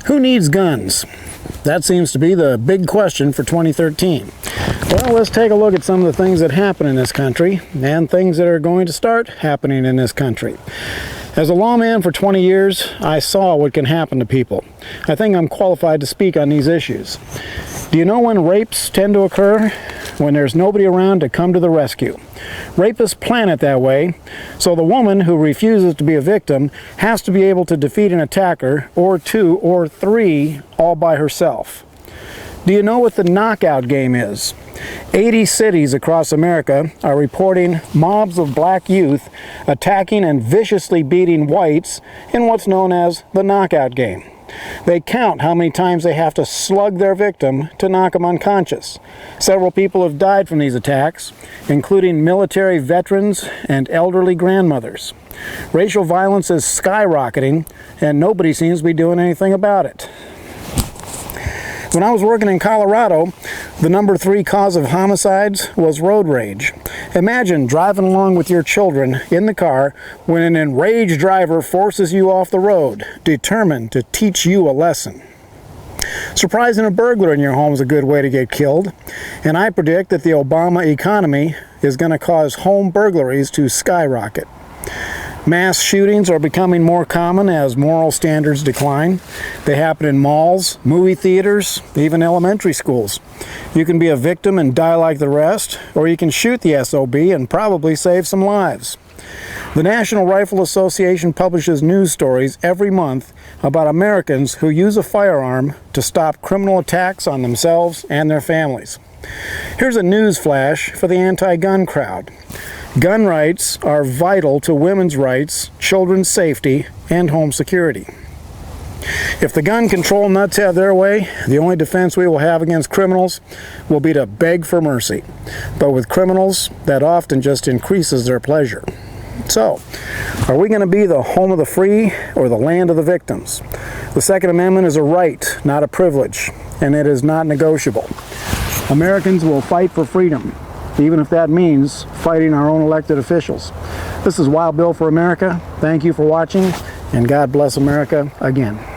Who needs guns? That seems to be the big question for 2013. Well, let's take a look at some of the things that happen in this country and things that are going to start happening in this country. As a lawman for 20 years, I saw what can happen to people. I think I'm qualified to speak on these issues. Do you know when rapes tend to occur? When there's nobody around to come to the rescue. Rapists plan it that way, so the woman who refuses to be a victim has to be able to defeat an attacker, or two or three, all by herself. Do you know what the knockout game is? 80 cities across America are reporting mobs of black youth attacking and viciously beating whites in what's known as the knockout game. They count how many times they have to slug their victim to knock them unconscious. Several people have died from these attacks, including military veterans and elderly grandmothers. Racial violence is skyrocketing, and nobody seems to be doing anything about it. When I was working in Colorado, the number 3 cause of homicides was road rage. Imagine driving along with your children in the car when an enraged driver forces you off the road, determined to teach you a lesson. Surprising a burglar in your home is a good way to get killed, and I predict that the Obama economy is going to cause home burglaries to skyrocket. Mass shootings are becoming more common as moral standards decline. They happen in malls, movie theaters, even elementary schools. You can be a victim and die like the rest, or you can shoot the SOB and probably save some lives. The National Rifle Association publishes news stories every month about Americans who use a firearm to stop criminal attacks on themselves and their families. Here's a news flash for the anti-gun crowd. Gun rights are vital to women's rights, children's safety, and home security. If the gun control nuts have their way, the only defense we will have against criminals will be to beg for mercy. But with criminals, that often just increases their pleasure. So, are we going to be the home of the free or the land of the victims? The Second Amendment is a right, not a privilege, and it is not negotiable. Americans will fight for freedom, even if that means fighting our own elected officials. This is Wild Bill for America. Thank you for watching, and God bless America again.